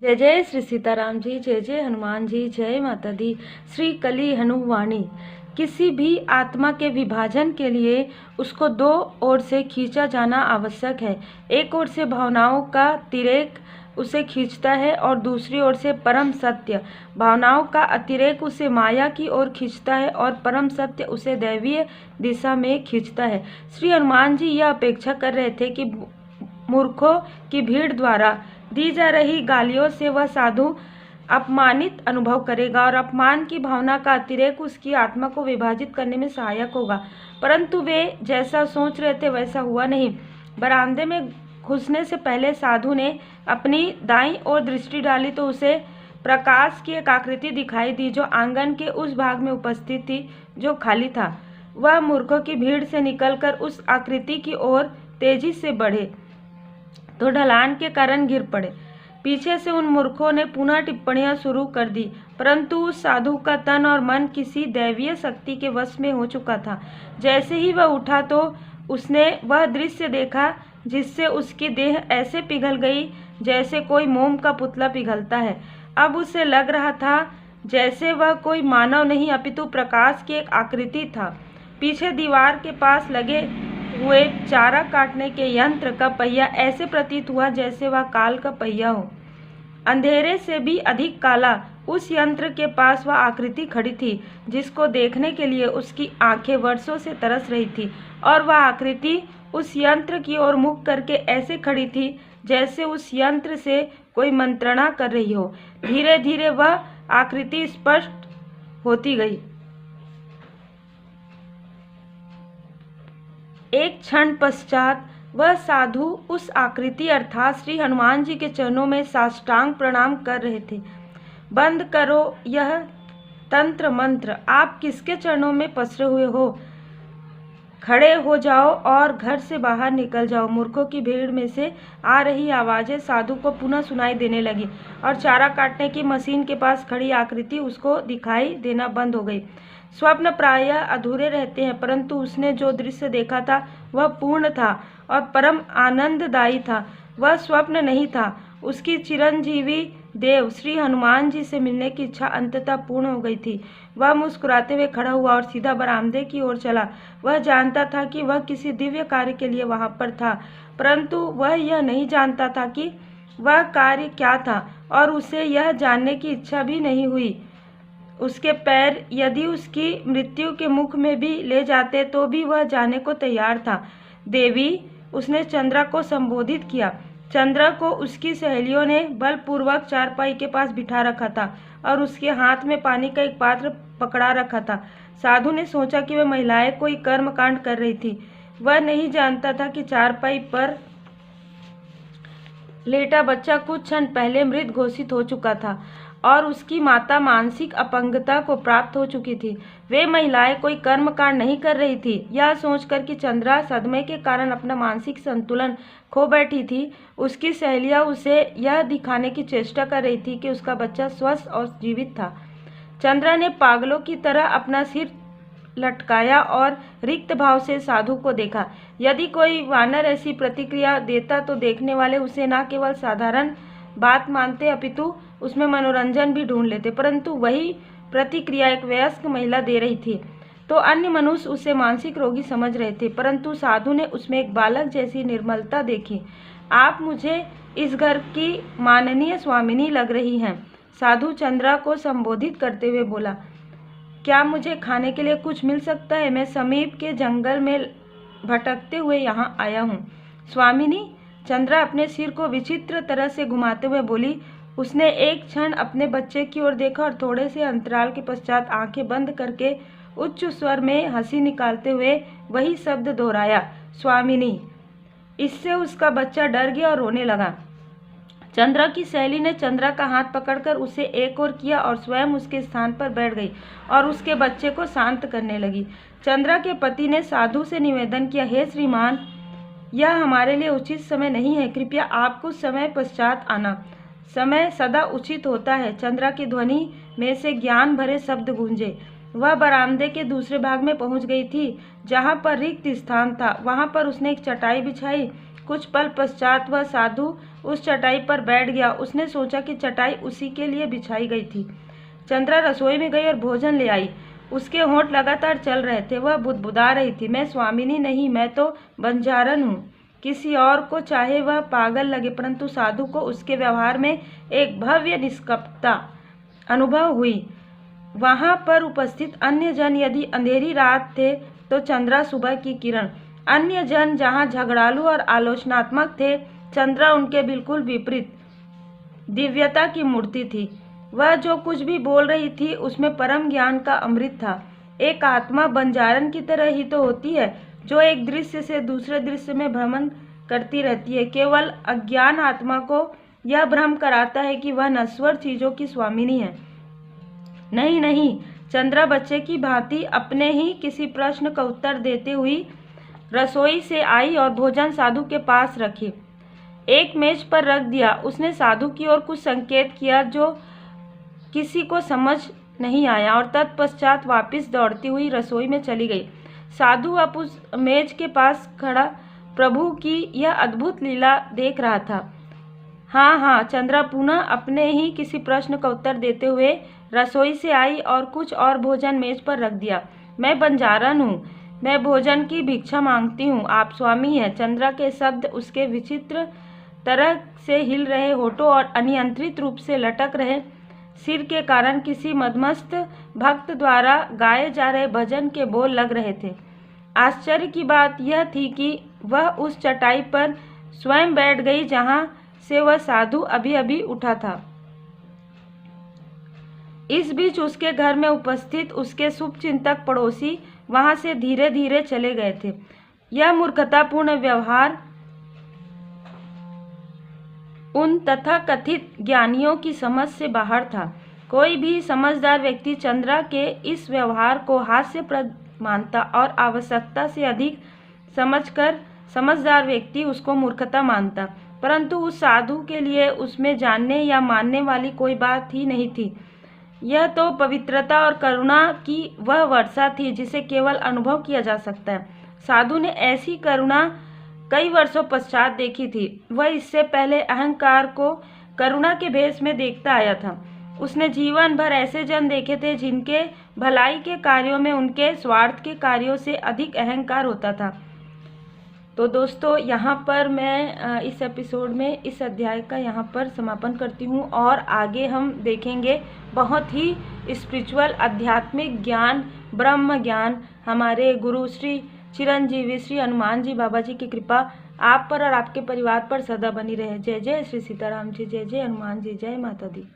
जय जय श्री सीताराम जी, जय जय हनुमान जी, जय माता दी। श्री कली हनुवाणी। किसी भी आत्मा के विभाजन के लिए उसको दो ओर से खींचा जाना आवश्यक है। एक ओर से भावनाओं का तिरेक उसे खींचता है और दूसरी ओर से परम सत्य। भावनाओं का अतिरेक उसे माया की ओर खींचता है और परम सत्य उसे दैवीय दिशा में खींचता है। श्री हनुमान जी यह अपेक्षा कर रहे थे कि मूर्खों की भीड़ द्वारा दी जा रही गालियों से वह साधु अपमानित अनुभव करेगा और अपमान की भावना का अतिरेक उसकी आत्मा को विभाजित करने में सहायक होगा। परंतु वे जैसा सोच रहे थे वैसा हुआ नहीं। बरामदे में घुसने से पहले साधु ने अपनी दाईं ओर दृष्टि डाली तो उसे प्रकाश की एक आकृति दिखाई दी जो आंगन के उस भाग में उपस्थित थी जो खाली था। वह मूर्खों की भीड़ से निकलकर उस आकृति की ओर तेजी से बढ़े तो ढलान के कारण गिर पड़े। पीछे से उन मूर्खों ने पुनः टिप्पणियां शुरू कर दी, परंतु उस साधु का तन और मन किसी दैवीय शक्ति के वश में हो चुका था। जैसे ही वह उठा तो उसने वह दृश्य देखा जिससे उसकी देह ऐसे पिघल गई जैसे कोई मोम का पुतला पिघलता है। अब उसे लग रहा था जैसे वह कोई मानव नहीं अपितु प्रकाश की एक आकृति था। पीछे दीवार के पास लगे हुए चारा काटने के यंत्र का पहिया ऐसे प्रतीत हुआ जैसे वह काल का पहिया हो। अंधेरे से भी अधिक काला उस यंत्र के पास वह आकृति खड़ी थी जिसको देखने के लिए उसकी आंखें वर्षों से तरस रही थी और वह आकृति उस यंत्र की ओर मुख करके ऐसे खड़ी थी जैसे उस यंत्र से कोई मंत्रणा कर रही हो। धीरे धीरे वह आकृति स्पष्ट होती गई। एक क्षण पश्चात वह साधु उस आकृति अर्थात श्री हनुमान जी के चरणों में साष्टांग प्रणाम कर रहे थे। बंद करो यह तंत्र मंत्र, आप किसके चरणों में पसरे हुए हो? खड़े हो जाओ और घर से बाहर निकल जाओ। मूर्खों की भीड़ में से आ रही आवाजें साधु को पुनः सुनाई देने लगी और चारा काटने की मशीन के पास खड़ी आकृति उसको दिखाई देना बंद हो गई। स्वप्न प्रायः अधूरे रहते हैं, परंतु उसने जो दृश्य देखा था वह पूर्ण था और परम आनंददायी था। वह स्वप्न नहीं था। उसकी चिरंजीवी देव श्री हनुमान जी से मिलने की इच्छा अंततः पूर्ण हो गई थी। वह मुस्कुराते हुए खड़ा हुआ और सीधा बरामदे की ओर चला। वह जानता था कि वह किसी दिव्य कार्य के लिए वहां पर था, परंतु वह यह नहीं जानता था कि वह कार्य क्या था और उसे यह जानने की इच्छा भी नहीं हुई। उसके पैर यदि उसकी मृत्यु के मुख में भी ले जाते तो भी वह जाने को तैयार था। देवी, उसने चंद्रा को संबोधित किया। चंद्रा को उसकी सहेलियों ने बलपूर्वक चारपाई के पास बिठा रखा था और उसके हाथ में पानी का एक पात्र पकड़ा रखा था। साधु ने सोचा कि वह महिलाएं कोई कर्मकांड कर रही थी। वह नहीं जानता था कि चारपाई पर लेटा बच्चा कुछ क्षण पहले मृत घोषित हो चुका था और उसकी माता मानसिक अपंगता को प्राप्त हो चुकी थी। वे महिलाएं कोई कर्मकांड नहीं कर रही थी। यह सोचकर कि चंद्रा सदमे के कारण अपना मानसिक संतुलन खो बैठी थी, उसकी सहेलियां उसे यह दिखाने की चेष्टा कर रही थी कि उसका बच्चा स्वस्थ और जीवित था। चंद्रा ने पागलों की तरह अपना सिर लटकाया और रिक्त भाव से साधु को देखा। यदि कोई वानर ऐसी प्रतिक्रिया देता तो देखने वाले उसे न केवल साधारण बात मानते अपितु उसमें मनोरंजन भी ढूंढ लेते, परंतु वही प्रतिक्रिया एक वयस्क महिला दे रही थी तो अन्य मनुष्य उसे मानसिक रोगी समझ रहे थे, परंतु साधु ने उसमें एक बालक जैसी निर्मलता देखी। आप मुझे इस घर की माननीय स्वामिनी लग रही हैं, साधु चंद्रा को संबोधित करते हुए बोला। क्या मुझे खाने के लिए कुछ मिल सकता है? मैं समीप के जंगल में भटकते हुए यहाँ आया हूँ। स्वामिनी, चंद्रा अपने सिर को विचित्र तरह से घुमाते हुए बोली। उसने एक क्षण अपने बच्चे की ओर देखा और थोड़े से अंतराल के पश्चात आंखें बंद करके उच्च स्वर में हंसी निकालते हुए वही शब्द दोहराया, स्वामिनी। इससे उसका बच्चा डर गया और रोने लगा। चंद्रा की सहेली ने चंद्रा का हाथ पकड़कर उसे एक ओर किया और स्वयं उसके स्थान पर बैठ गई और उसके बच्चे को शांत करने लगी। चंद्रा के पति ने साधु से निवेदन किया, हे श्रीमान, यह हमारे लिए उचित समय नहीं है, कृपया आप कुछ समय पश्चात आना। समय सदा उचित होता है। चंद्रा की ध्वनि में से ज्ञान भरे शब्द गूंजे। वह बरामदे के दूसरे भाग में पहुंच गई थी जहां पर रिक्त स्थान था। वहां पर उसने एक चटाई बिछाई कुछ पल पश्चात वह साधु उस चटाई पर बैठ गया। उसने सोचा कि चटाई उसी के लिए बिछाई गई थी। चंद्रा रसोई में गई और भोजन ले आई। उसके होंठ लगातार चल रहे थे। वह बुदबुदा रही थी, मैं स्वामिनी नहीं, मैं तो बंजारन हूँ। किसी और को चाहे वह पागल लगे, परंतु साधु को उसके व्यवहार में एक भव्य निष्कपटता अनुभव हुई। वहां पर उपस्थित अन्य जन यदि अंधेरी रात थे तो चंद्रा सुबह की किरण। अन्य जन जहां झगड़ालू और आलोचनात्मक थे, चंद्रा उनके बिल्कुल विपरीत दिव्यता की मूर्ति थी। वह जो कुछ भी बोल रही थी उसमें परम ज्ञान का अमृत था। एक आत्मा बंजारन की तरह ही तो होती है, जो एक दृश्य से दूसरे दृश्य में भ्रमण करती रहती है। केवल अज्ञान आत्मा को यह भ्रम कराता है कि वह नश्वर चीजों की स्वामिनी है। नहीं नहीं, चंद्रा बच्चे की भांति अपने ही किसी प्रश्न का उत्तर देते हुई रसोई से आई और भोजन साधु के पास रखी, एक मेज पर रख दिया। उसने साधु की ओर कुछ संकेत किया जो किसी को समझ नहीं आया और तत्पश्चात वापस दौड़ती हुई रसोई में चली गई। साधु अब उस मेज के पास खड़ा प्रभु की यह अद्भुत लीला देख रहा था। हाँ, चंद्रा पुनः अपने ही किसी प्रश्न का उत्तर देते हुए रसोई से आई और कुछ और भोजन मेज पर रख दिया। मैं बंजारन हूँ, मैं भोजन की भिक्षा मांगती हूँ, आप स्वामी हैं। चंद्रा के शब्द उसके विचित्र तरह से हिल रहे होठों और अनियंत्रित रूप से लटक रहे सिर के कारण किसी मदमस्त भक्त द्वारा गाए जा रहे भजन के बोल लग रहे थे। आश्चर्य की बात यह थी कि वह उस चटाई पर स्वयं बैठ गई जहां से वह साधु अभी अभी उठा था। इस बीच उसके घर में उपस्थित उसके शुभचिंतक पड़ोसी वहां से धीरे धीरे चले गए थे। यह मूर्खतापूर्ण व्यवहार उन तथाकथित ज्ञानियों की समझ से बाहर था। कोई भी समझदार व्यक्ति चंद्रा के इस व्यवहार को हास्यप्रद मानता और आवश्यकता से अधिक समझकर समझदार व्यक्ति उसको मूर्खता मानता, परंतु उस साधु के लिए उसमें जानने या मानने वाली कोई बात ही नहीं थी। यह तो पवित्रता और करुणा की वह वर्षा थी जिसे केवल अनुभव किया जा सकता है। साधु ने ऐसी करुणा कई वर्षों पश्चात देखी थी। वह इससे पहले अहंकार को करुणा के भेष में देखता आया था। उसने जीवन भर ऐसे जन देखे थे जिनके भलाई के कार्यों में उनके स्वार्थ के कार्यों से अधिक अहंकार होता था। तो दोस्तों, यहाँ पर मैं इस एपिसोड में इस अध्याय का यहाँ पर समापन करती हूँ और आगे हम देखेंगे बहुत ही स्पिरिचुअल आध्यात्मिक ज्ञान, ब्रह्म ज्ञान। हमारे गुरु श्री चिरंजीवी श्री हनुमान जी बाबा जी की कृपा आप पर और आपके परिवार पर सदा बनी रहे। जय जय श्री सीताराम जी, जय जय हनुमान जी, जय माता दी।